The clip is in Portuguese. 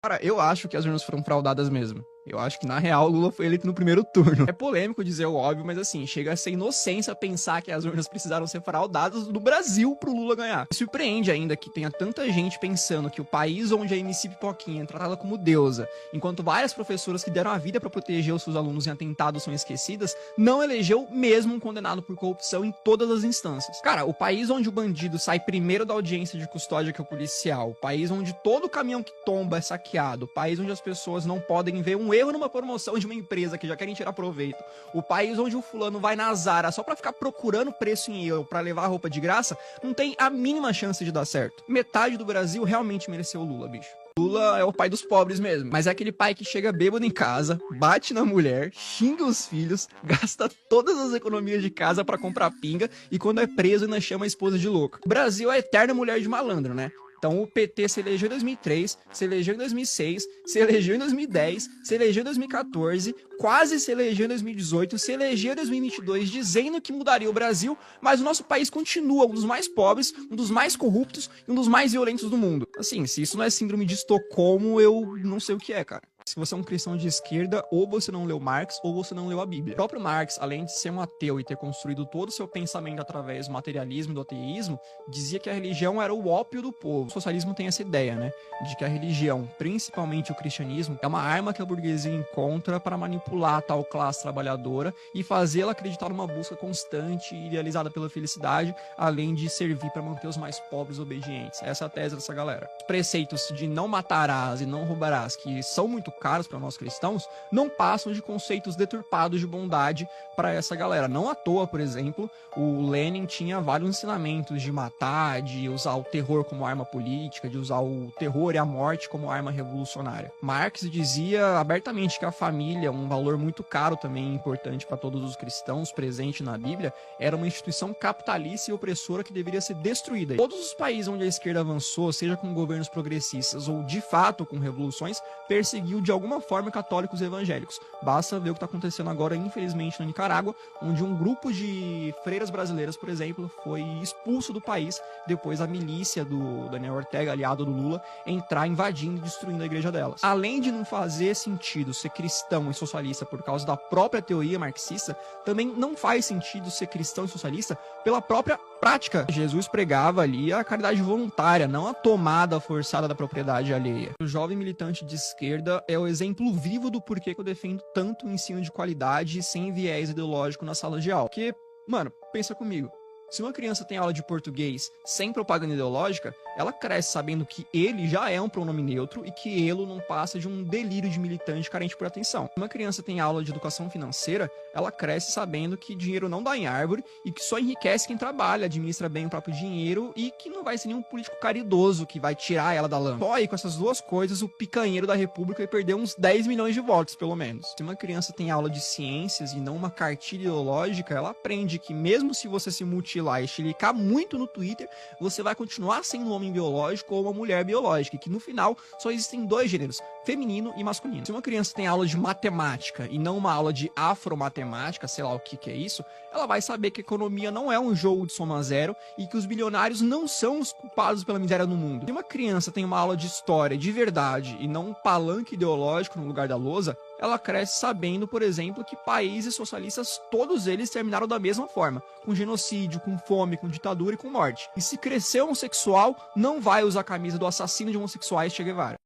Cara, eu acho que as urnas foram fraudadas mesmo. Eu acho que, na real, o Lula foi eleito no primeiro turno. É polêmico dizer o óbvio, mas assim, chega a ser inocência pensar que as urnas precisaram ser fraudadas no Brasil pro Lula ganhar. Me surpreende ainda que tenha tanta gente pensando que o país onde a MC Pipoquinha é tratada como deusa, enquanto várias professoras que deram a vida pra proteger os seus alunos em atentados são esquecidas, não elegeu mesmo um condenado por corrupção em todas as instâncias. Cara, o país onde o bandido sai primeiro da audiência de custódia que o policial, o país onde todo caminhão que tomba é saqueado, o país onde as pessoas não podem ver um erro numa promoção de uma empresa que já querem tirar proveito, o país onde o fulano vai na Zara só pra ficar procurando preço em euro pra levar roupa de graça, não tem a mínima chance de dar certo. Metade do Brasil realmente mereceu o Lula, bicho. Lula é o pai dos pobres mesmo, mas é aquele pai que chega bêbado em casa, bate na mulher, xinga os filhos, gasta todas as economias de casa pra comprar pinga e quando é preso ainda chama a esposa de louca. O Brasil é a eterna mulher de malandro, né? Então o PT se elegeu em 2003, se elegeu em 2006, se elegeu em 2010, se elegeu em 2014, quase se elegeu em 2018, se elegeu em 2022 dizendo que mudaria o Brasil, mas o nosso país continua um dos mais pobres, um dos mais corruptos e um dos mais violentos do mundo. Assim, se isso não é síndrome de Estocolmo, eu não sei o que é, cara. Se você é um cristão de esquerda, ou você não leu Marx, ou você não leu a Bíblia. O próprio Marx, além de ser um ateu e ter construído todo o seu pensamento através do materialismo e do ateísmo, dizia que a religião era o ópio do povo. O socialismo tem essa ideia, né? De que a religião, principalmente o cristianismo, é uma arma que a burguesia encontra para manipular a tal classe trabalhadora e fazê-la acreditar numa busca constante e idealizada pela felicidade, além de servir para manter os mais pobres obedientes. Essa é a tese dessa galera. Os preceitos de não matarás e não roubarás, que são muito caros para nós cristãos, não passam de conceitos deturpados de bondade para essa galera. Não à toa, por exemplo, o Lenin tinha vários ensinamentos de matar, de usar o terror como arma política, de usar o terror e a morte como arma revolucionária. Marx dizia abertamente que a família, um valor muito caro também importante para todos os cristãos, presente na Bíblia, era uma instituição capitalista e opressora que deveria ser destruída. Todos os países onde a esquerda avançou, seja com governos progressistas ou de fato com revoluções, perseguiu de alguma forma católicos e evangélicos. Basta ver o que está acontecendo agora, infelizmente, na Nicarágua, onde um grupo de freiras brasileiras, por exemplo, foi expulso do país depois da milícia do Daniel Ortega, aliado do Lula, entrar invadindo e destruindo a igreja delas. Além de não fazer sentido ser cristão e socialista por causa da própria teoria marxista, também não faz sentido ser cristão e socialista pela própria prática. Jesus pregava ali a caridade voluntária, não a tomada forçada da propriedade alheia. O jovem militante de esquerda é o exemplo vivo do porquê que eu defendo tanto o ensino de qualidade sem viés ideológico na sala de aula. Porque, mano, pensa comigo. Se uma criança tem aula de português sem propaganda ideológica, ela cresce sabendo que ele já é um pronome neutro e que ele não passa de um delírio de militante carente por atenção. Se uma criança tem aula de educação financeira, ela cresce sabendo que dinheiro não dá em árvore e que só enriquece quem trabalha, administra bem o próprio dinheiro e que não vai ser nenhum político caridoso que vai tirar ela da lama. Só aí, com essas duas coisas, o picanheiro da república vai perder uns 10 milhões de votos, pelo menos. Se uma criança tem aula de ciências e não uma cartilha ideológica, ela aprende que mesmo se você se mutilar e chilicar muito no Twitter, você vai continuar sendo um homem biológico ou uma mulher biológica, e que no final só existem dois gêneros, feminino e masculino. Se uma criança tem aula de matemática e não uma aula de afromatemática, sei lá o que é isso, ela vai saber que a economia não é um jogo de soma zero e que os bilionários não são os culpados pela miséria no mundo. Se uma criança tem uma aula de história de verdade e não um palanque ideológico no lugar da lousa, ela cresce sabendo, por exemplo, que países socialistas, todos eles terminaram da mesma forma, com genocídio, com fome, com ditadura e com morte. E se crescer homossexual, não vai usar a camisa do assassino de homossexuais Che Guevara.